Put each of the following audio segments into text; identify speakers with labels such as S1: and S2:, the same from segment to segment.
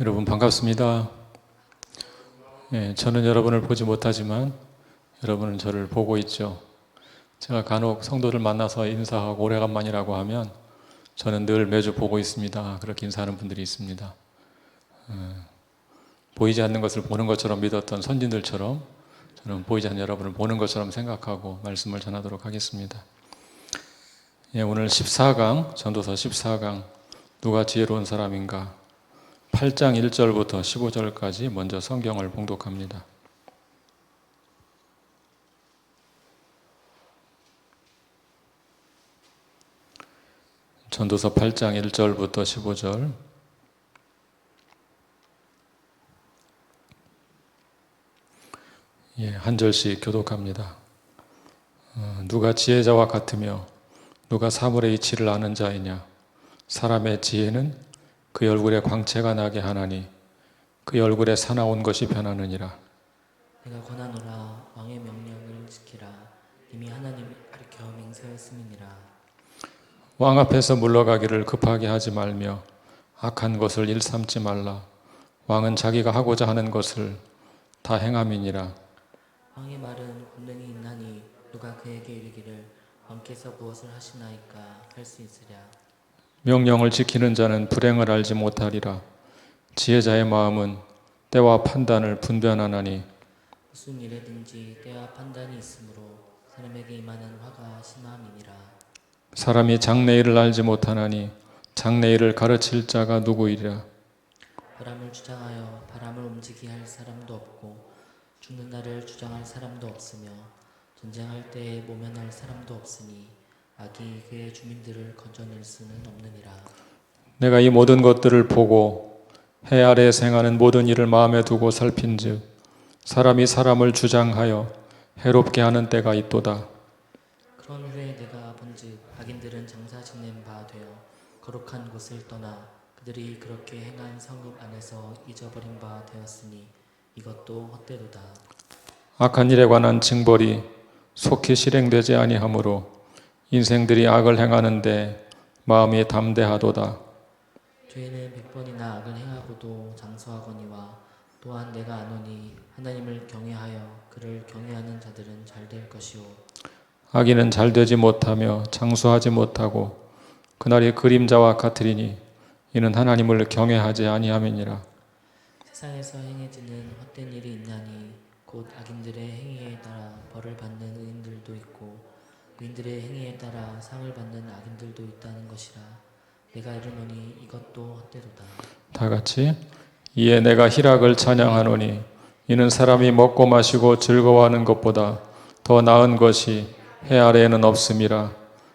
S1: 여러분 반갑습니다. 저는 여러분을 보지 못하지만 여러분은 저를 보고 있죠. 제가 간혹 성도들 만나서 인사하고 오래간만이라고 하면 저는 늘 매주 보고 있습니다. 그렇게 인사하는 분들이 있습니다. 보이지 않는 것을 보는 것처럼 믿었던 선진들처럼 저는 보이지 않는 여러분을 보는 것처럼 생각하고 말씀을 전하도록 하겠습니다. 오늘 14강, 전도서 14강 누가 지혜로운 사람인가 8장 1절부터 15절까지 먼저 성경을 봉독합니다. 전도서 8장 1절부터 15절. 한 절씩 교독합니다. 누가 지혜자와 같으며 누가 사물의 이치를 아는 자이냐. 사람의 지혜는 그 얼굴에 광채가 나게 하나니 그 얼굴에 사나운 것이 변하느니라.
S2: 내가 권하노라. 왕의 명령을 지키라. 이미 하나님이 가르쳐 맹세하였음이니라.
S1: 왕 앞에서 물러가기를 급하게 하지 말며 악한 것을 일삼지 말라. 왕은 자기가 하고자 하는 것을 다 행함이니라.
S2: 왕의 말은 권능이 있나니 누가 그에게 이르기를 왕께서 무엇을 하시나이까 할 수 있으랴.
S1: 명령을 지키는 자는 불행을 알지 못하리라. 지혜자의 마음은 때와 판단을 분별하나니
S2: 무슨 일에든지 때와 판단이 있으므로 사람에게 임하는 화가 심함이니라.
S1: 사람이 장래일을 알지 못하나니 장래일을 가르칠 자가 누구이랴.
S2: 바람을 주장하여 바람을 움직이게 할 사람도 없고 죽는 날을 주장할 사람도 없으며 전쟁할 때에 모면할 사람도 없으니 악이 그의 주민들을 건져낼 수는 없느니라.
S1: 내가 이 모든 것들을 보고 해 아래에 생하는 모든 일을 마음에 두고 살핀즉 사람이 사람을 주장하여 해롭게 하는 때가 있도다.
S2: 그런 후에 내가 본즉 악인들은 장사 지낸 바 되어 거룩한 곳을 떠나 그들이 그렇게 행한 성읍 안에서 잊어버린 바 되었으니 이것도 헛되도다.
S1: 악한 일에 관한 징벌이 속히 실행되지 아니하므로 인생들이 악을 행하는데 마음이 담대하도다.
S2: 죄는 100번이나 악을 행하고도 장수하거니와 또한 내가 아노니 하나님을 경외하여 그를 경외하는 자들은 잘될 것이요
S1: 악인은 잘되지 못하며 장수하지 못하고 그날이 그림자와 같으리니 이는 하나님을 경외하지 아니함이니라.
S2: 세상에서 행해지는 헛된 일이 있나니 곧 악인들의 행위에 따라 벌을 받는 의인들도 있고 의인들의 행위에 따라 상을 받는 악인들도 있다는 것이라. 내가 이르노니 이것도 헛되도다.
S1: 다 같이 이에 내가 희락을 찬양하노니 이는 사람이 먹고 마시고 즐거워하는 것보다 더 나은 것이 해 아래에는 없음이라.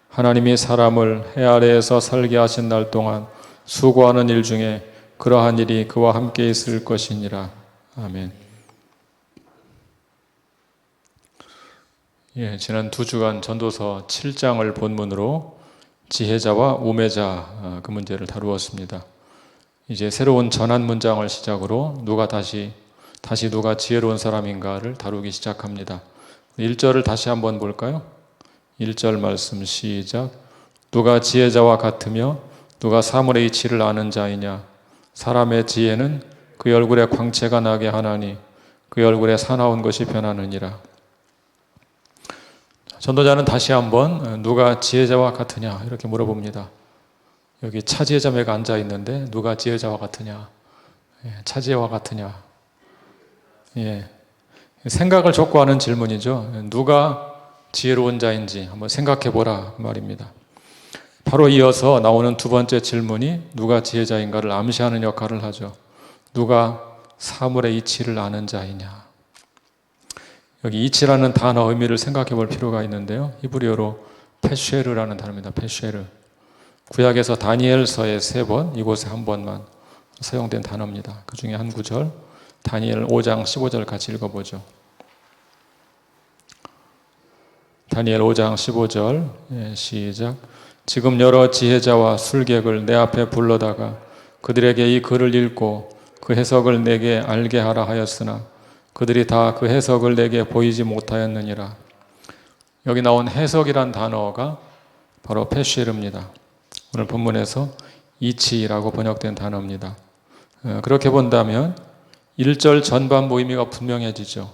S1: 하나님이 사람을 해 아래에서 살게 하신 날 동안 수고하는 일 중에 그러한 일이 그와 함께 있을 것이니라. 아멘. 지난 2주간 전도서 7장을 본문으로 지혜자와 우매자 그 문제를 다루었습니다. 이제 새로운 전환 문장을 시작으로 누가 다시 누가 지혜로운 사람인가를 다루기 시작합니다. 1절을 다시 한번 볼까요? 1절 말씀 시작. 누가 지혜자와 같으며 누가 사물의 이치를 아는 자이냐. 사람의 지혜는 그 얼굴에 광채가 나게 하나니 그 얼굴에 사나운 것이 변하느니라. 전도자는 다시 한번 누가 지혜자와 같으냐 이렇게 물어봅니다. 여기 차지혜자매가 앉아 있는데 누가 지혜자와 같으냐, 차지혜와 같으냐. 생각을 촉구하는 질문이죠. 누가 지혜로운 자인지 한번 생각해 보라 말입니다. 바로 이어서 나오는 두 번째 질문이 누가 지혜자인가를 암시하는 역할을 하죠. 누가 사물의 이치를 아는 자이냐. 여기 이치라는 단어 의미를 생각해 볼 필요가 있는데요. 히브리어로 페쉐르라는 단어입니다. 페쉐르. 구약에서 다니엘서에 3번, 이곳에 한 번만 사용된 단어입니다. 그 중에 한 구절, 다니엘 5장 15절 같이 읽어보죠. 다니엘 5장 15절 시작. 지금 여러 지혜자와 술객을 내 앞에 불러다가 그들에게 이 글을 읽고 그 해석을 내게 알게 하라 하였으나 그들이 다 그 해석을 내게 보이지 못하였느니라. 여기 나온 해석이란 단어가 바로 페쉐르입니다. 오늘 본문에서 이치라고 번역된 단어입니다. 그렇게 본다면 1절 전반부 의미가 분명해지죠.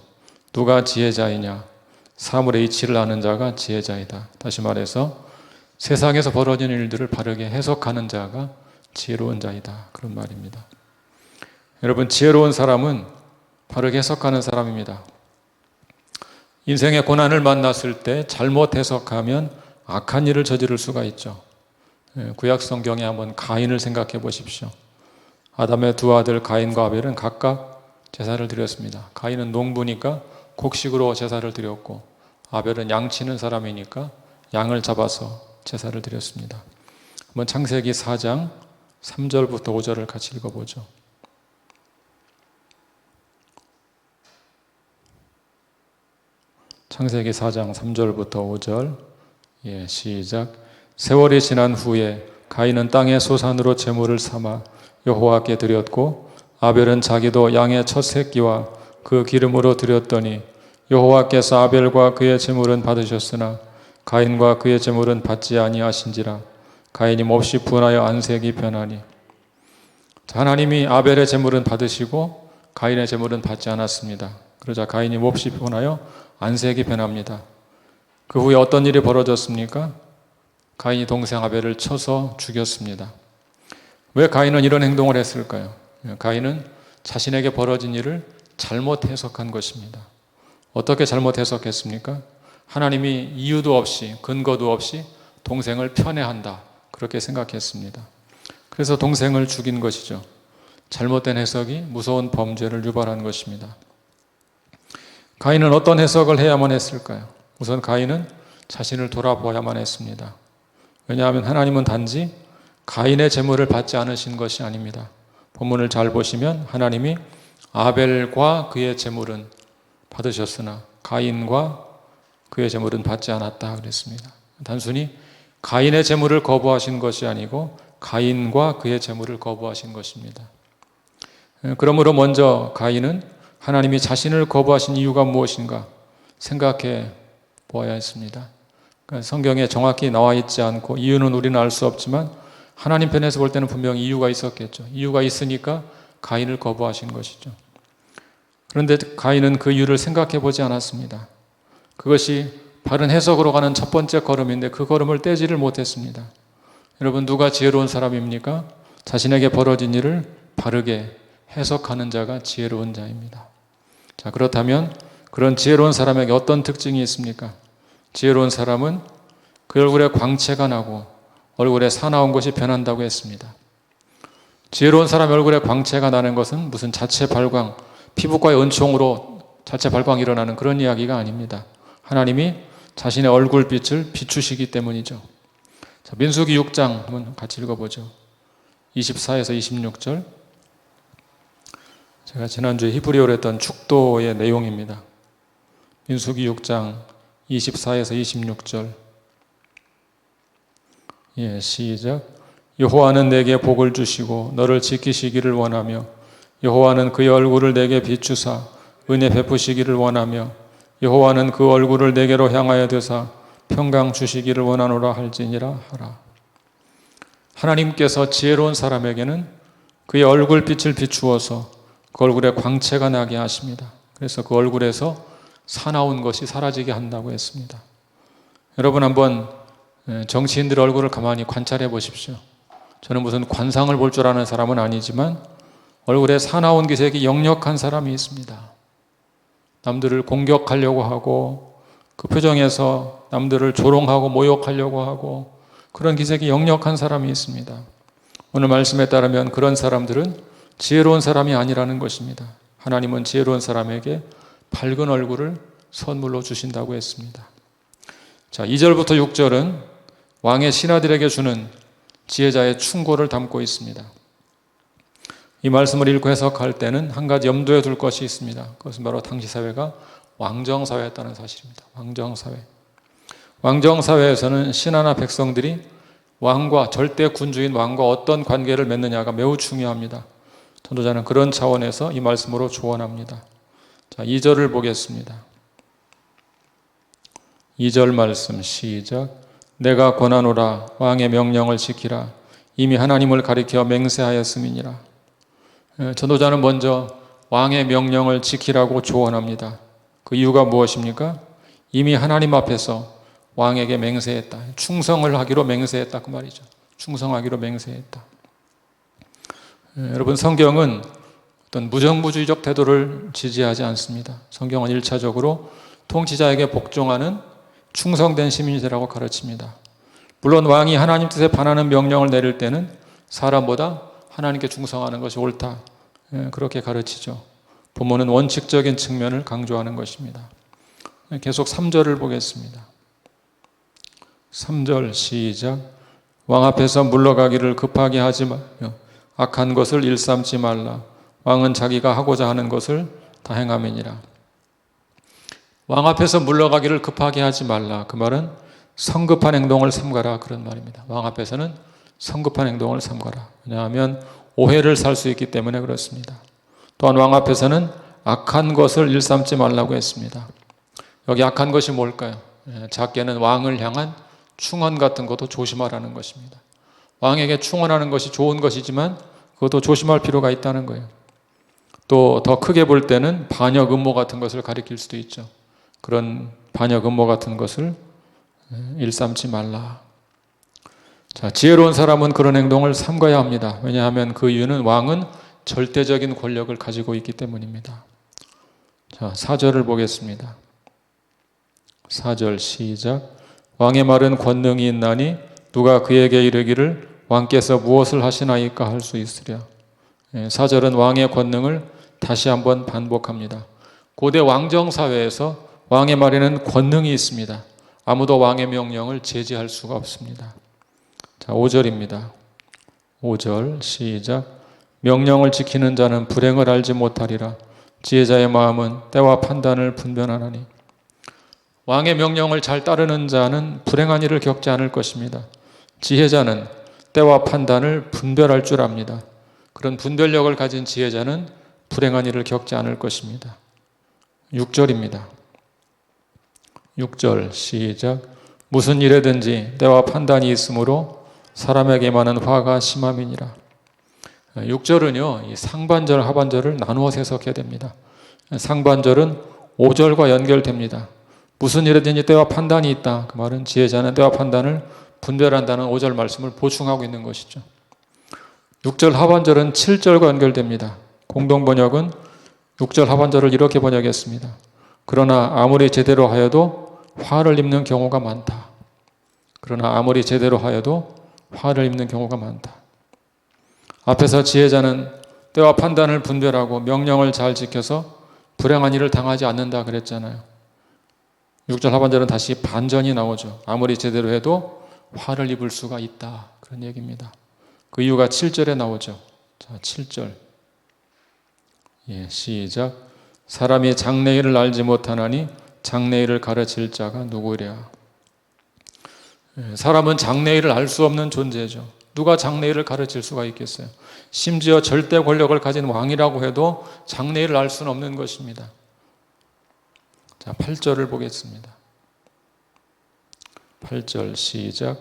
S1: 누가 지혜자이냐? 사물의 이치를 아는 자가 지혜자이다. 다시 말해서 세상에서 벌어지는 일들을 바르게 해석하는 자가 지혜로운 자이다. 그런 말입니다. 여러분, 지혜로운 사람은 바르게 해석하는 사람입니다. 인생의 고난을 만났을 때 잘못 해석하면 악한 일을 저지를 수가 있죠. 구약 성경에 한번 가인을 생각해 보십시오. 아담의 두 아들 가인과 아벨은 각각 제사를 드렸습니다. 가인은 농부니까 곡식으로 제사를 드렸고, 아벨은 양치는 사람이니까 양을 잡아서 제사를 드렸습니다. 한번 창세기 4장 3절부터 5절을 같이 읽어보죠. 창세기 4장 3절부터 5절. 시작. 세월이 지난 후에 가인은 땅의 소산으로 제물을 삼아 여호와께 드렸고, 아벨은 자기도 양의 첫 새끼와 그 기름으로 드렸더니 여호와께서 아벨과 그의 제물은 받으셨으나 가인과 그의 제물은 받지 아니하신지라. 가인이 몹시 분하여 안색이 변하니. 하나님이 아벨의 제물은 받으시고 가인의 제물은 받지 않았습니다. 그러자 가인이 몹시 분하여 안색이 변합니다. 그 후에 어떤 일이 벌어졌습니까? 가인이 동생 아벨을 쳐서 죽였습니다. 왜 가인은 이런 행동을 했을까요? 가인은 자신에게 벌어진 일을 잘못 해석한 것입니다. 어떻게 잘못 해석했습니까? 하나님이 이유도 없이 근거도 없이 동생을 편애한다, 그렇게 생각했습니다. 그래서 동생을 죽인 것이죠. 잘못된 해석이 무서운 범죄를 유발한 것입니다. 가인은 어떤 해석을 해야만 했을까요? 우선 가인은 자신을 돌아보아야만 했습니다. 왜냐하면 하나님은 단지 가인의 제물을 받지 않으신 것이 아닙니다. 본문을 잘 보시면 하나님이 아벨과 그의 제물은 받으셨으나 가인과 그의 제물은 받지 않았다 그랬습니다. 단순히 가인의 제물을 거부하신 것이 아니고 가인과 그의 제물을 거부하신 것입니다. 그러므로 먼저 가인은 하나님이 자신을 거부하신 이유가 무엇인가 생각해 보아야 했습니다. 그러니까 성경에 정확히 나와 있지 않고 이유는 우리는 알 수 없지만 하나님 편에서 볼 때는 분명히 이유가 있었겠죠. 이유가 있으니까 가인을 거부하신 것이죠. 그런데 가인은 그 이유를 생각해 보지 않았습니다. 그것이 바른 해석으로 가는 첫 번째 걸음인데 그 걸음을 떼지를 못했습니다. 여러분, 누가 지혜로운 사람입니까? 자신에게 벌어진 일을 바르게 해석하는 자가 지혜로운 자입니다. 자, 그렇다면 그런 지혜로운 사람에게 어떤 특징이 있습니까? 지혜로운 사람은 그 얼굴에 광채가 나고 얼굴에 사나운 것이 변한다고 했습니다. 지혜로운 사람의 얼굴에 광채가 나는 것은 무슨 자체 발광, 피부과의 은총으로 자체 발광이 일어나는 그런 이야기가 아닙니다. 하나님이 자신의 얼굴빛을 비추시기 때문이죠. 자, 민수기 6장 한번 같이 읽어보죠. 24에서 26절. 제가 지난주에 히브리어로 했던 축도의 내용입니다. 민수기 6장 24에서 26절. 시작. 여호와는 내게 복을 주시고 너를 지키시기를 원하며 여호와는 그의 얼굴을 내게 비추사 은혜 베푸시기를 원하며 여호와는 그 얼굴을 내게로 향하여 드사 평강 주시기를 원하노라 할지니라 하라. 하나님께서 지혜로운 사람에게는 그의 얼굴빛을 비추어서 그 얼굴에 광채가 나게 하십니다. 그래서 그 얼굴에서 사나운 것이 사라지게 한다고 했습니다. 여러분, 한번 정치인들의 얼굴을 가만히 관찰해 보십시오. 저는 무슨 관상을 볼 줄 아는 사람은 아니지만 얼굴에 사나운 기색이 역력한 사람이 있습니다. 남들을 공격하려고 하고 그 표정에서 남들을 조롱하고 모욕하려고 하고 그런 기색이 역력한 사람이 있습니다. 오늘 말씀에 따르면 그런 사람들은 지혜로운 사람이 아니라는 것입니다. 하나님은 지혜로운 사람에게 밝은 얼굴을 선물로 주신다고 했습니다. 자, 2절부터 6절은 왕의 신하들에게 주는 지혜자의 충고를 담고 있습니다. 이 말씀을 읽고 해석할 때는 한 가지 염두에 둘 것이 있습니다. 그것은 바로 당시 사회가 왕정사회였다는 사실입니다. 왕정사회. 왕정사회에서는 신하나 백성들이 왕과, 절대 군주인 왕과 어떤 관계를 맺느냐가 매우 중요합니다. 전도자는 그런 차원에서 이 말씀으로 조언합니다. 자, 2절을 보겠습니다. 2절 말씀 시작. 내가 권하노라 왕의 명령을 지키라 이미 하나님을 가리켜 맹세하였음이니라. 전도자는 먼저 왕의 명령을 지키라고 조언합니다. 그 이유가 무엇입니까? 이미 하나님 앞에서 왕에게 맹세했다. 충성을 하기로 맹세했다. 그 말이죠. 충성하기로 맹세했다. 여러분, 성경은 어떤 무정부주의적 태도를 지지하지 않습니다. 성경은 1차적으로 통치자에게 복종하는 충성된 시민이 되라고 가르칩니다. 물론 왕이 하나님 뜻에 반하는 명령을 내릴 때는 사람보다 하나님께 충성하는 것이 옳다. 그렇게 가르치죠. 본문은 원칙적인 측면을 강조하는 것입니다. 계속 3절을 보겠습니다. 3절 시작. 왕 앞에서 물러가기를 급하게 하지 말며 악한 것을 일삼지 말라. 왕은 자기가 하고자 하는 것을 다 행함이니라. 왕 앞에서 물러가기를 급하게 하지 말라. 그 말은 성급한 행동을 삼가라, 그런 말입니다. 왕 앞에서는 성급한 행동을 삼가라. 왜냐하면 오해를 살 수 있기 때문에 그렇습니다. 또한 왕 앞에서는 악한 것을 일삼지 말라고 했습니다. 여기 악한 것이 뭘까요? 작게는 왕을 향한 충언 같은 것도 조심하라는 것입니다. 왕에게 충언하는 것이 좋은 것이지만 그것도 조심할 필요가 있다는 거예요. 또 더 크게 볼 때는 반역 음모 같은 것을 가리킬 수도 있죠. 그런 반역 음모 같은 것을 일삼지 말라. 자, 지혜로운 사람은 그런 행동을 삼가야 합니다. 왜냐하면 그 이유는 왕은 절대적인 권력을 가지고 있기 때문입니다. 자, 4절을 보겠습니다. 4절 시작. 왕의 말은 권능이 있나니 누가 그에게 이르기를 왕께서 무엇을 하시나이까 할 수 있으랴. 4절은 왕의 권능을 다시 한번 반복합니다. 고대 왕정 사회에서 왕의 말에는 권능이 있습니다. 아무도 왕의 명령을 제지할 수가 없습니다. 자, 5절입니다. 5절 시작. 명령을 지키는 자는 불행을 알지 못하리라. 지혜자의 마음은 때와 판단을 분별하나니. 왕의 명령을 잘 따르는 자는 불행한 일을 겪지 않을 것입니다. 지혜자는 때와 판단을 분별할 줄 압니다. 그런 분별력을 가진 지혜자는 불행한 일을 겪지 않을 것입니다. 6절입니다. 6절 시작. 무슨 일에든지 때와 판단이 있으므로 사람에게만은 화가 심함이니라. 6절은요, 이 상반절, 하반절을 나누어서 해석해야 됩니다. 상반절은 5절과 연결됩니다. 무슨 일에든지 때와 판단이 있다. 그 말은 지혜자는 때와 판단을 분별한다는 5절 말씀을 보충하고 있는 것이죠. 6절 하반절은 7절과 연결됩니다. 공동번역은 6절 하반절을 이렇게 번역했습니다. 그러나 아무리 제대로 하여도 화를 입는 경우가 많다. 그러나 아무리 제대로 하여도 화를 입는 경우가 많다. 앞에서 지혜자는 때와 판단을 분별하고 명령을 잘 지켜서 불행한 일을 당하지 않는다 그랬잖아요. 6절 하반절은 다시 반전이 나오죠. 아무리 제대로 해도 화를 입을 수가 있다. 그런 얘기입니다. 그 이유가 7절에 나오죠. 자, 7절. 시작. 사람이 장래일을 알지 못하나니 장래일을 가르칠 자가 누구랴. 사람은 장래일을 알 수 없는 존재죠. 누가 장래일을 가르칠 수가 있겠어요? 심지어 절대 권력을 가진 왕이라고 해도 장래일을 알 수는 없는 것입니다. 자, 8절을 보겠습니다. 8절 시작.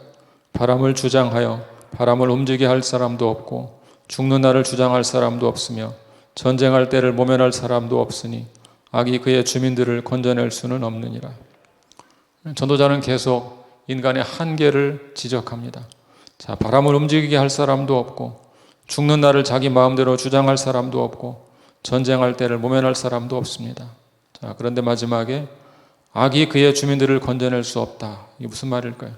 S1: 바람을 주장하여 바람을 움직이게 할 사람도 없고 죽는 날을 주장할 사람도 없으며 전쟁할 때를 모면할 사람도 없으니 악이 그의 주민들을 건져낼 수는 없느니라. 전도자는 계속 인간의 한계를 지적합니다. 자, 바람을 움직이게 할 사람도 없고 죽는 날을 자기 마음대로 주장할 사람도 없고 전쟁할 때를 모면할 사람도 없습니다. 자, 그런데 마지막에 악이 그의 주민들을 건져낼 수 없다. 이게 무슨 말일까요?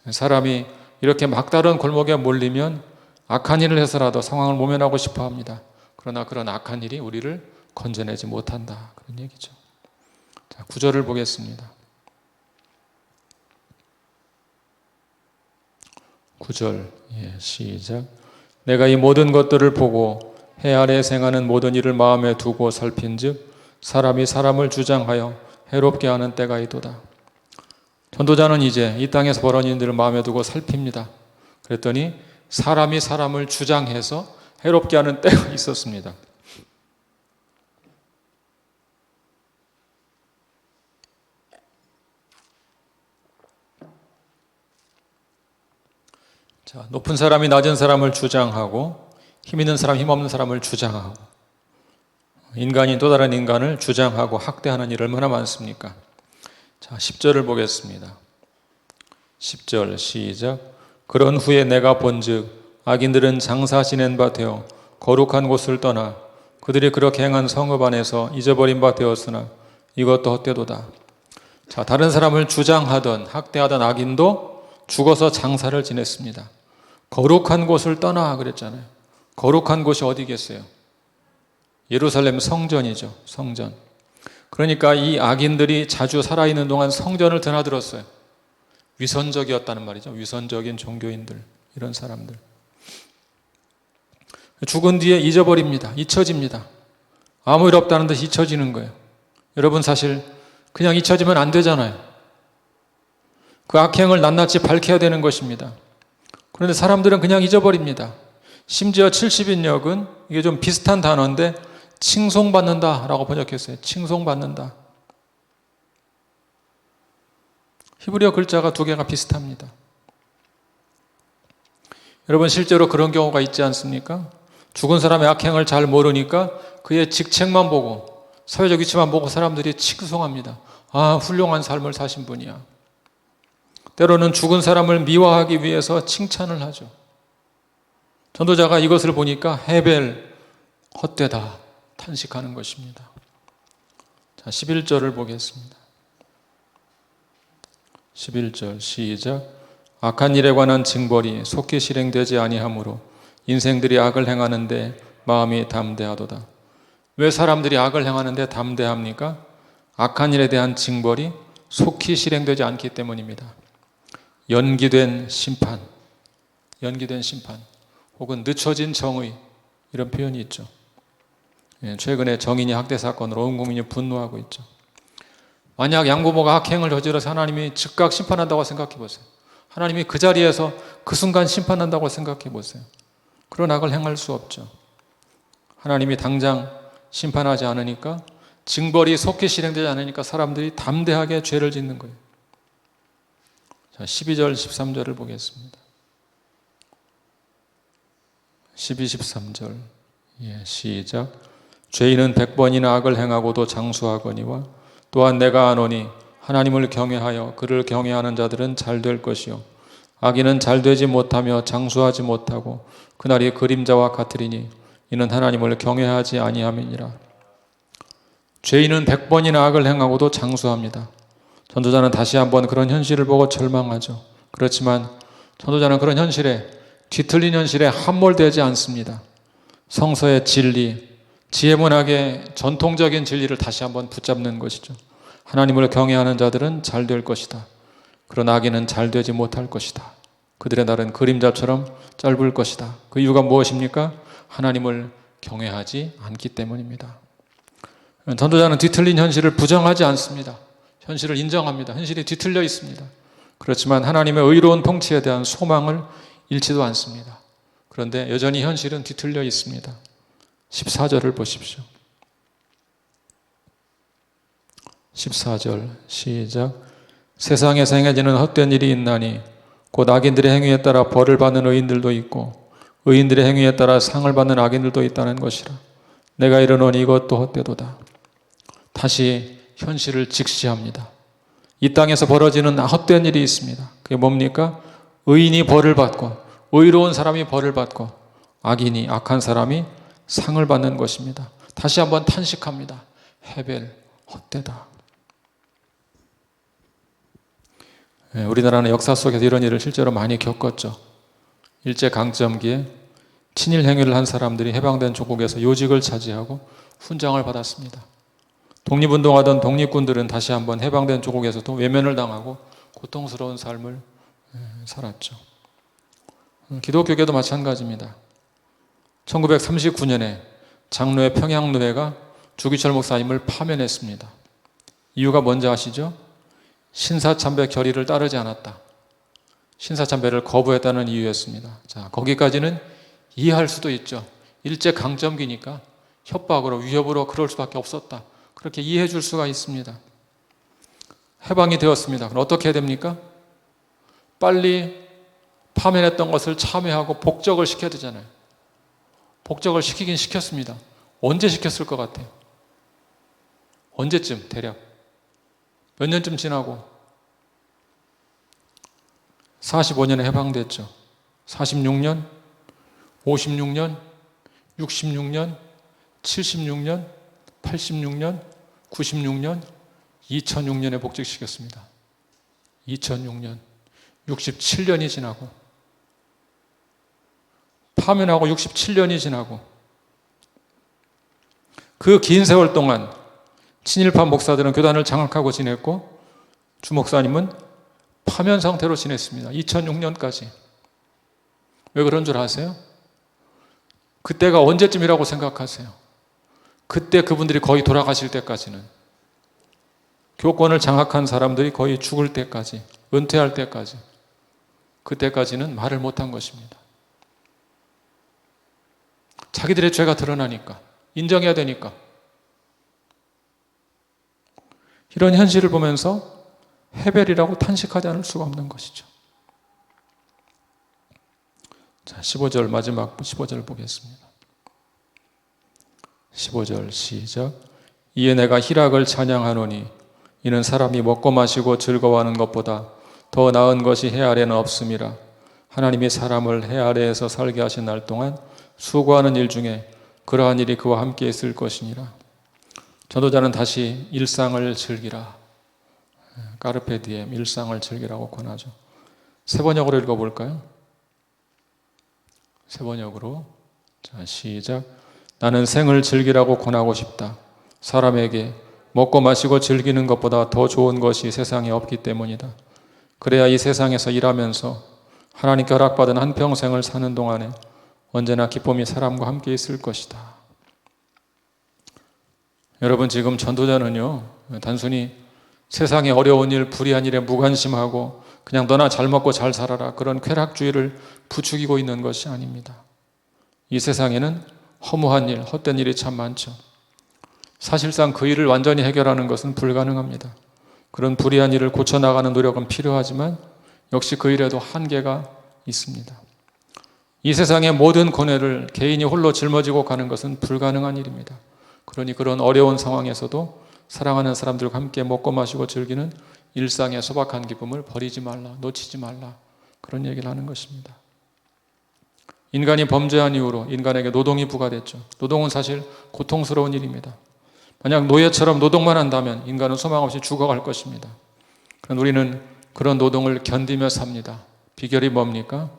S1: 사람이 이렇게 막다른 골목에 몰리면 악한 일을 해서라도 상황을 모면하고 싶어 합니다. 그러나 그런 악한 일이 우리를 건져내지 못한다. 그런 얘기죠. 자, 9절을 보겠습니다. 9절 시작. 내가 이 모든 것들을 보고 해 아래 생하는 모든 일을 마음에 두고 살핀즉 사람이 사람을 주장하여 해롭게 하는 때가 있도다. 전도자는 이제 이 땅에서 벌어진 일들을 마음에 두고 살핍니다. 그랬더니 사람이 사람을 주장해서 해롭게 하는 때가 있었습니다. 자, 높은 사람이 낮은 사람을 주장하고 힘 있는 사람, 힘 없는 사람을 주장하고 인간이 또 다른 인간을 주장하고 학대하는 일 얼마나 많습니까? 자, 10절을 보겠습니다. 10절 시작. 그런 후에 내가 본즉 악인들은 장사 지낸 바 되어 거룩한 곳을 떠나 그들이 그렇게 행한 성읍 안에서 잊어버린 바 되었으나 이것도 헛되도다. 자, 다른 사람을 주장하던 학대하던 악인도 죽어서 장사를 지냈습니다. 거룩한 곳을 떠나 그랬잖아요. 거룩한 곳이 어디겠어요? 예루살렘 성전이죠. 성전. 그러니까 이 악인들이 자주 살아있는 동안 성전을 드나들었어요. 위선적이었다는 말이죠. 위선적인 종교인들, 이런 사람들. 죽은 뒤에 잊어버립니다. 잊혀집니다. 아무 일 없다는 듯이 잊혀지는 거예요. 여러분 사실 그냥 잊혀지면 안 되잖아요. 그 악행을 낱낱이 밝혀야 되는 것입니다. 그런데 사람들은 그냥 잊어버립니다. 심지어 70인역은 이게 좀 비슷한 단어인데 칭송받는다라고 번역했어요. 칭송받는다. 히브리어 글자가 두 개가 비슷합니다. 여러분 실제로 그런 경우가 있지 않습니까? 죽은 사람의 악행을 잘 모르니까 그의 직책만 보고 사회적 위치만 보고 사람들이 칭송합니다. 아, 훌륭한 삶을 사신 분이야. 때로는 죽은 사람을 미화하기 위해서 칭찬을 하죠. 전도자가 이것을 보니까 헤벨, 헛되다 탄식하는 것입니다. 자, 11절을 보겠습니다. 11절 시작. 악한 일에 관한 징벌이 속히 실행되지 아니하므로 인생들이 악을 행하는데 마음이 담대하도다. 왜 사람들이 악을 행하는데 담대합니까? 악한 일에 대한 징벌이 속히 실행되지 않기 때문입니다. 연기된 심판, 혹은 늦춰진 정의, 이런 표현이 있죠. 최근에 정인이 학대 사건으로 온 국민이 분노하고 있죠. 만약 양부모가 악행을 저질러서 하나님이 즉각 심판한다고 생각해 보세요. 하나님이 그 자리에서 그 순간 심판한다고 생각해 보세요. 그런 악을 행할 수 없죠. 하나님이 당장 심판하지 않으니까, 징벌이 속히 실행되지 않으니까 사람들이 담대하게 죄를 짓는 거예요. 자, 12절, 13절을 보겠습니다. 12, 13절 시작. 죄인은 100번이나 악을 행하고도 장수하거니와 또한 내가 아노니 하나님을 경외하여 그를 경외하는 자들은 잘 될 것이요 악인은 잘 되지 못하며 장수하지 못하고 그날이 그림자와 같으리니 이는 하나님을 경외하지 아니함이니라. 죄인은 100번이나 악을 행하고도 장수합니다. 전도자는 다시 한번 그런 현실을 보고 절망하죠. 그렇지만 전도자는 그런 현실에, 뒤틀린 현실에 함몰되지 않습니다. 성서의 진리, 지혜문학의 전통적인 진리를 다시 한번 붙잡는 것이죠. 하나님을 경외하는 자들은 잘 될 것이다. 그러나 악인은 잘 되지 못할 것이다. 그들의 날은 그림자처럼 짧을 것이다. 그 이유가 무엇입니까? 하나님을 경외하지 않기 때문입니다. 전도자는 뒤틀린 현실을 부정하지 않습니다. 현실을 인정합니다. 현실이 뒤틀려 있습니다. 그렇지만 하나님의 의로운 통치에 대한 소망을 잃지도 않습니다. 그런데 여전히 현실은 뒤틀려 있습니다. 14절을 보십시오. 14절 시작. 세상에서 행해지는 헛된 일이 있나니 곧 악인들의 행위에 따라 벌을 받는 의인들도 있고 의인들의 행위에 따라 상을 받는 악인들도 있다는 것이라. 내가 이르노니 이것도 헛되도다. 다시 현실을 직시합니다. 이 땅에서 벌어지는 헛된 일이 있습니다. 그게 뭡니까? 의인이 벌을 받고 의로운 사람이 벌을 받고 악인이, 악한 사람이 상을 받는 것입니다. 다시 한번 탄식합니다. 헤벨, 헛되다. 우리나라는 역사 속에서 이런 일을 실제로 많이 겪었죠. 일제강점기에 친일 행위를 한 사람들이 해방된 조국에서 요직을 차지하고 훈장을 받았습니다. 독립운동하던 독립군들은 다시 한번 해방된 조국에서도 외면을 당하고 고통스러운 삶을 살았죠. 기독교계도 마찬가지입니다. 1939년에 장로회 평양노회가 주기철 목사님을 파면했습니다. 이유가 뭔지 아시죠? 신사참배 결의를 따르지 않았다. 신사참배를 거부했다는 이유였습니다. 자, 거기까지는 이해할 수도 있죠. 일제강점기니까 협박으로, 위협으로 그럴 수밖에 없었다. 그렇게 이해해 줄 수가 있습니다. 해방이 되었습니다. 그럼 어떻게 해야 됩니까? 빨리 파면했던 것을 참회하고 복적을 시켜야 되잖아요. 복적을 시키긴 시켰습니다. 언제 시켰을 것 같아요? 언제쯤 대략? 몇 년쯤 지나고? 45년에 해방됐죠. 46년, 56년, 66년, 76년, 86년, 96년, 2006년에 복직시켰습니다. 2006년, 67년이 지나고, 파면하고 67년이 지나고, 그 긴 세월 동안 친일파 목사들은 교단을 장악하고 지냈고, 주 목사님은 파면 상태로 지냈습니다. 2006년까지. 왜 그런 줄 아세요? 그때가 언제쯤이라고 생각하세요? 그때 그분들이 거의 돌아가실 때까지는, 교권을 장악한 사람들이 거의 죽을 때까지, 은퇴할 때까지, 그때까지는 말을 못한 것입니다. 자기들의 죄가 드러나니까, 인정해야 되니까. 이런 현실을 보면서 해벨이라고 탄식하지 않을 수가 없는 것이죠. 자, 15절, 마지막 15절 보겠습니다. 15절 시작. 이에 내가 희락을 찬양하노니 이는 사람이 먹고 마시고 즐거워하는 것보다 더 나은 것이 해 아래는 없음이라. 하나님이 사람을 해 아래에서 살게 하신 날 동안 수고하는 일 중에 그러한 일이 그와 함께 있을 것이니라. 전도자는 다시 일상을 즐기라. 까르페 디엠, 일상을 즐기라고 권하죠. 세 번역으로 읽어볼까요? 세 번역으로. 자, 시작. 나는 생을 즐기라고 권하고 싶다. 사람에게 먹고 마시고 즐기는 것보다 더 좋은 것이 세상에 없기 때문이다. 그래야 이 세상에서 일하면서 하나님께 허락받은 한평생을 사는 동안에 언제나 기쁨이 사람과 함께 있을 것이다. 여러분, 지금 전도자는요, 단순히 세상의 어려운 일, 불의한 일에 무관심하고 그냥 너나 잘 먹고 잘 살아라, 그런 쾌락주의를 부추기고 있는 것이 아닙니다. 이 세상에는 허무한 일, 헛된 일이 참 많죠. 사실상 그 일을 완전히 해결하는 것은 불가능합니다. 그런 불의한 일을 고쳐나가는 노력은 필요하지만 역시 그 일에도 한계가 있습니다. 이 세상의 모든 고뇌를 개인이 홀로 짊어지고 가는 것은 불가능한 일입니다. 그러니 그런 어려운 상황에서도 사랑하는 사람들과 함께 먹고 마시고 즐기는 일상의 소박한 기쁨을 버리지 말라, 놓치지 말라, 그런 얘기를 하는 것입니다. 인간이 범죄한 이후로 인간에게 노동이 부과됐죠. 노동은 사실 고통스러운 일입니다. 만약 노예처럼 노동만 한다면 인간은 소망 없이 죽어갈 것입니다. 그런데 우리는 그런 노동을 견디며 삽니다. 비결이 뭡니까?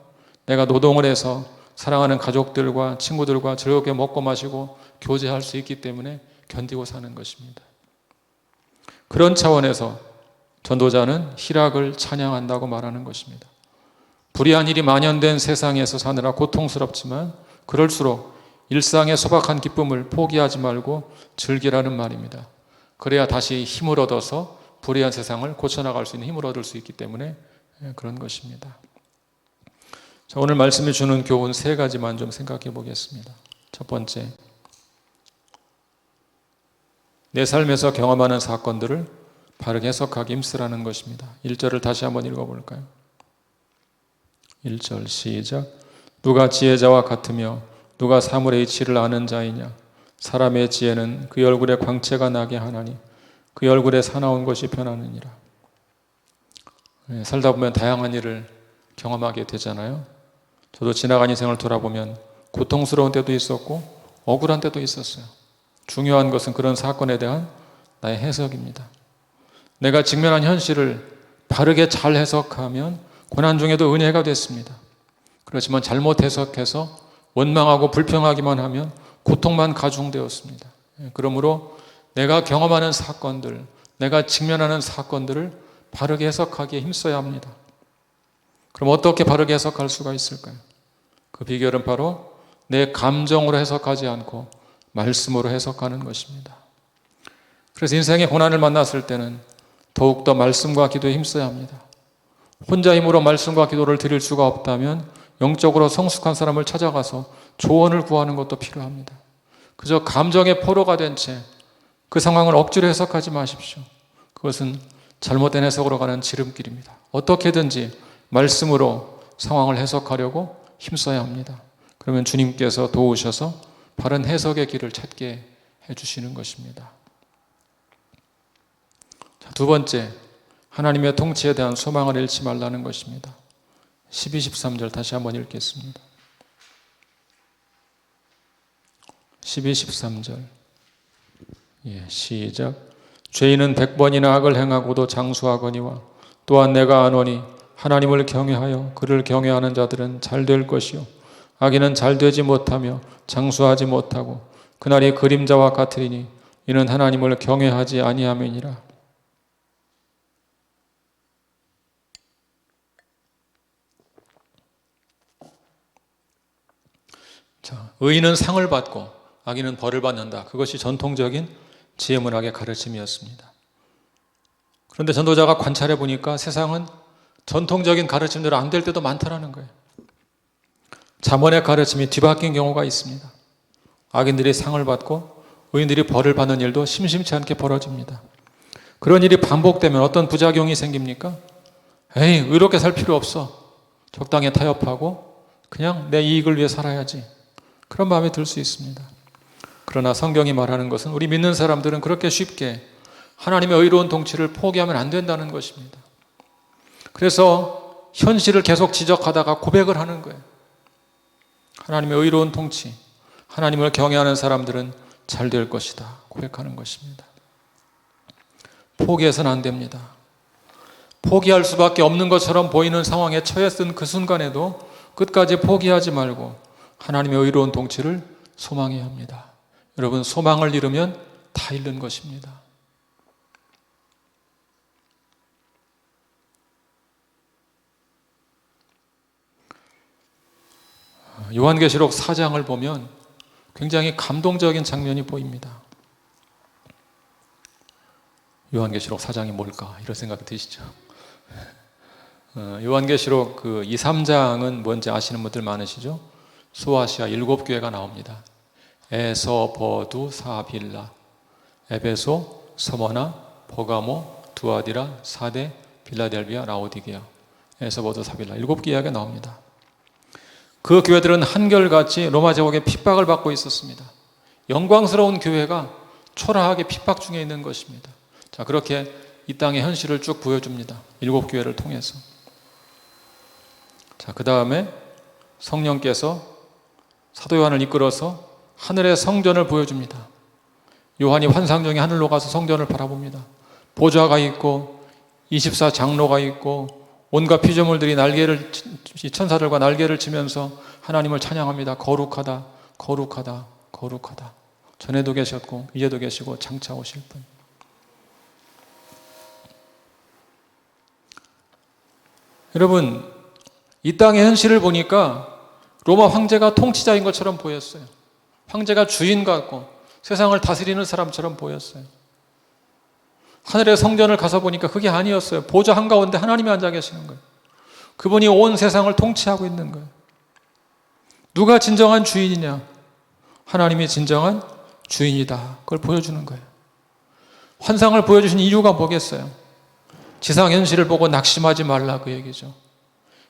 S1: 내가 노동을 해서 사랑하는 가족들과 친구들과 즐겁게 먹고 마시고 교제할 수 있기 때문에 견디고 사는 것입니다. 그런 차원에서 전도자는 희락을 찬양한다고 말하는 것입니다. 불의한 일이 만연된 세상에서 사느라 고통스럽지만 그럴수록 일상의 소박한 기쁨을 포기하지 말고 즐기라는 말입니다. 그래야 다시 힘을 얻어서 불의한 세상을 고쳐나갈 수 있는 힘을 얻을 수 있기 때문에 그런 것입니다. 자, 오늘 말씀이 주는 교훈 세 가지만 좀 생각해 보겠습니다. 첫 번째, 내 삶에서 경험하는 사건들을 바르게 해석하기 힘쓰라는 것입니다. 1절을 다시 한번 읽어볼까요? 1절 시작. 누가 지혜자와 같으며 누가 사물의 이치를 아는 자이냐. 사람의 지혜는 그 얼굴에 광채가 나게 하나니 그 얼굴에 사나운 것이 변하느니라. 살다 보면 다양한 일을 경험하게 되잖아요. 저도 지나간 인생을 돌아보면 고통스러운 때도 있었고 억울한 때도 있었어요. 중요한 것은 그런 사건에 대한 나의 해석입니다. 내가 직면한 현실을 바르게 잘 해석하면 고난 중에도 은혜가 됐습니다. 그렇지만 잘못 해석해서 원망하고 불평하기만 하면 고통만 가중되었습니다. 그러므로 내가 경험하는 사건들, 내가 직면하는 사건들을 바르게 해석하기에 힘써야 합니다. 그럼 어떻게 바르게 해석할 수가 있을까요? 그 비결은 바로 내 감정으로 해석하지 않고 말씀으로 해석하는 것입니다. 그래서 인생의 고난을 만났을 때는 더욱더 말씀과 기도에 힘써야 합니다. 혼자 힘으로 말씀과 기도를 드릴 수가 없다면 영적으로 성숙한 사람을 찾아가서 조언을 구하는 것도 필요합니다. 그저 감정의 포로가 된 채 그 상황을 억지로 해석하지 마십시오. 그것은 잘못된 해석으로 가는 지름길입니다. 어떻게든지 말씀으로 상황을 해석하려고 힘써야 합니다. 그러면 주님께서 도우셔서 바른 해석의 길을 찾게 해주시는 것입니다. 자, 두 번째, 하나님의 통치에 대한 소망을 잃지 말라는 것입니다. 12, 13절 다시 한번 읽겠습니다. 12, 13절 시작. 죄인은 100번이나 악을 행하고도 장수하거니와 또한 내가 아노니 하나님을 경외하여 그를 경외하는 자들은 잘 될 것이요 악인은 잘 되지 못하며 장수하지 못하고 그날이 그림자와 같으리니 이는 하나님을 경외하지 아니함이니라. 자, 의인은 상을 받고 악인은 벌을 받는다. 그것이 전통적인 지혜문학의 가르침이었습니다. 그런데 전도자가 관찰해 보니까 세상은 전통적인 가르침대로 안 될 때도 많다라는 거예요. 잠언의 가르침이 뒤바뀐 경우가 있습니다. 악인들이 상을 받고 의인들이 벌을 받는 일도 심심치 않게 벌어집니다. 그런 일이 반복되면 어떤 부작용이 생깁니까? 에이, 의롭게 살 필요 없어. 적당히 타협하고 그냥 내 이익을 위해 살아야지. 그런 마음이 들 수 있습니다. 그러나 성경이 말하는 것은 우리 믿는 사람들은 그렇게 쉽게 하나님의 의로운 통치를 포기하면 안 된다는 것입니다. 그래서 현실을 계속 지적하다가 고백을 하는 거예요. 하나님의 의로운 통치, 하나님을 경외하는 사람들은 잘 될 것이다. 고백하는 것입니다. 포기해서는 안 됩니다. 포기할 수밖에 없는 것처럼 보이는 상황에 처했던 그 순간에도 끝까지 포기하지 말고 하나님의 의로운 통치를 소망해야 합니다. 여러분, 소망을 잃으면 다 잃는 것입니다. 요한계시록 4장을 보면 굉장히 감동적인 장면이 보입니다. 요한계시록 4장이 뭘까? 이런 생각이 드시죠? 요한계시록 2, 3장은 뭔지 아시는 분들 많으시죠? 소아시아 7교회가 나옵니다. 에서, 버두, 사빌라, 에베소, 서머나, 버가모, 두아디라, 사데, 빌라델비아, 라오디게아, 에서, 버두, 사빌라 7교회가 나옵니다. 그 교회들은 한결같이 로마 제국의 핍박을 받고 있었습니다. 영광스러운 교회가 초라하게 핍박 중에 있는 것입니다. 자, 그렇게 이 땅의 현실을 쭉 보여줍니다. 7교회를 통해서. 자, 그 다음에 성령께서 사도 요한을 이끌어서 하늘의 성전을 보여줍니다. 요한이 환상 중에 하늘로 가서 성전을 바라봅니다. 보좌가 있고 24 장로가 있고 온갖 피조물들이 천사들과 날개를 치면서 하나님을 찬양합니다. 거룩하다, 거룩하다, 거룩하다. 전에도 계셨고 이제도 계시고 장차 오실 분. 여러분, 이 땅의 현실을 보니까 로마 황제가 통치자인 것처럼 보였어요. 황제가 주인 같고 세상을 다스리는 사람처럼 보였어요. 하늘의 성전을 가서 보니까 그게 아니었어요. 보좌 한가운데 하나님이 앉아 계시는 거예요. 그분이 온 세상을 통치하고 있는 거예요. 누가 진정한 주인이냐? 하나님이 진정한 주인이다. 그걸 보여주는 거예요. 환상을 보여주신 이유가 뭐겠어요? 지상 현실을 보고 낙심하지 말라, 그 얘기죠.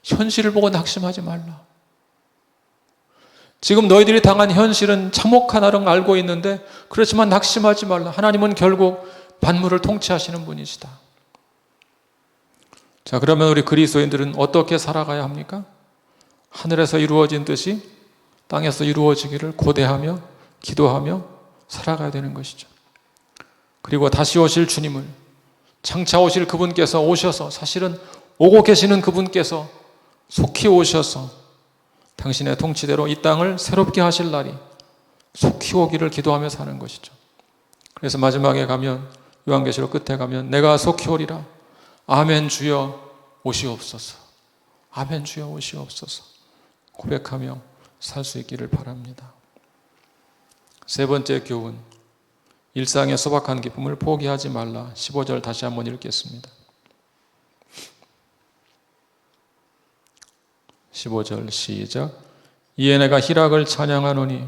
S1: 현실을 보고 낙심하지 말라. 지금 너희들이 당한 현실은 참혹하다는 걸 알고 있는데 그렇지만 낙심하지 말라. 하나님은 결국 만물을 통치하시는 분이시다. 자, 그러면 우리 그리스도인들은 어떻게 살아가야 합니까? 하늘에서 이루어진 뜻이 땅에서 이루어지기를 고대하며 기도하며 살아가야 되는 것이죠. 그리고 다시 오실 주님을, 장차 오실 그분께서 오셔서, 사실은 오고 계시는 그분께서 속히 오셔서 당신의 통치대로 이 땅을 새롭게 하실 날이 속히 오기를 기도하며 사는 것이죠. 그래서 마지막에 가면, 요한계시록 끝에 가면 내가 속히 오리라. 아멘 주여 오시옵소서. 아멘 주여 오시옵소서. 고백하며 살 수 있기를 바랍니다. 세 번째 교훈, 일상의 소박한 기쁨을 포기하지 말라. 15절 다시 한번 읽겠습니다. 15절 시작. 이에 내가 희락을 찬양하노니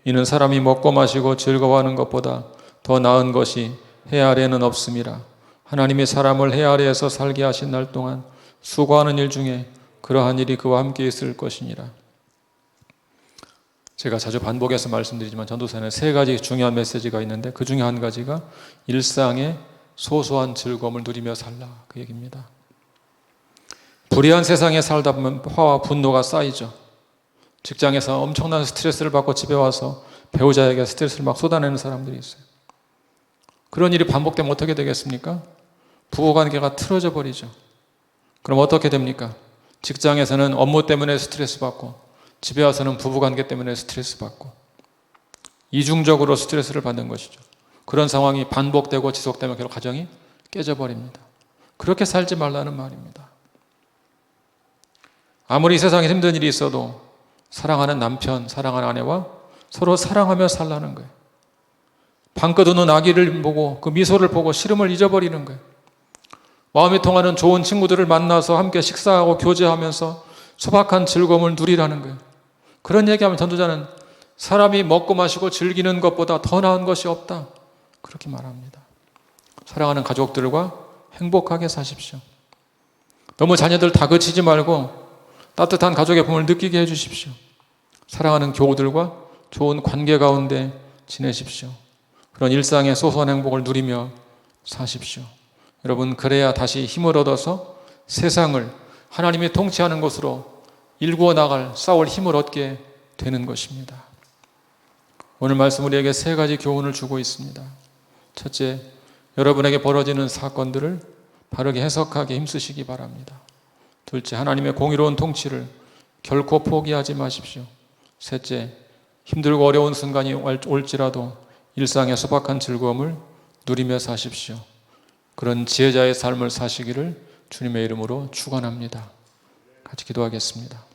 S1: 이는 사람이 먹고 마시고 즐거워하는 것보다 더 나은 것이 해 아래에는 없음이라. 하나님이 사람을 해 아래에서 살게 하신 날 동안 수고하는 일 중에 그러한 일이 그와 함께 있을 것이니라. 제가 자주 반복해서 말씀드리지만 전도서에는 3가지 중요한 메시지가 있는데 그 중에 한 가지가 일상의 소소한 즐거움을 누리며 살라, 그 얘기입니다. 불의한 세상에 살다 보면 화와 분노가 쌓이죠. 직장에서 엄청난 스트레스를 받고 집에 와서 배우자에게 스트레스를 막 쏟아내는 사람들이 있어요. 그런 일이 반복되면 어떻게 되겠습니까? 부부관계가 틀어져 버리죠. 그럼 어떻게 됩니까? 직장에서는 업무 때문에 스트레스 받고 집에 와서는 부부관계 때문에 스트레스 받고 이중적으로 스트레스를 받는 것이죠. 그런 상황이 반복되고 지속되면 결국 가정이 깨져버립니다. 그렇게 살지 말라는 말입니다. 아무리 세상에 힘든 일이 있어도 사랑하는 남편, 사랑하는 아내와 서로 사랑하며 살라는 거예요. 방긋 웃는 아기를 보고 그 미소를 보고 시름을 잊어버리는 거예요. 마음이 통하는 좋은 친구들을 만나서 함께 식사하고 교제하면서 소박한 즐거움을 누리라는 거예요. 그런 얘기하면 전도자는 사람이 먹고 마시고 즐기는 것보다 더 나은 것이 없다, 그렇게 말합니다. 사랑하는 가족들과 행복하게 사십시오. 너무 자녀들 다그치지 말고 따뜻한 가족의 품을 느끼게 해주십시오. 사랑하는 교우들과 좋은 관계 가운데 지내십시오. 그런 일상의 소소한 행복을 누리며 사십시오. 여러분, 그래야 다시 힘을 얻어서 세상을 하나님이 통치하는 것으로 일구어 나갈, 싸울 힘을 얻게 되는 것입니다. 오늘 말씀 우리에게 3가지 교훈을 주고 있습니다. 첫째, 여러분에게 벌어지는 사건들을 바르게 해석하게 힘쓰시기 바랍니다. 둘째, 하나님의 공의로운 통치를 결코 포기하지 마십시오. 셋째, 힘들고 어려운 순간이 올지라도 일상의 소박한 즐거움을 누리며 사십시오. 그런 지혜자의 삶을 사시기를 주님의 이름으로 축원합니다. 같이 기도하겠습니다.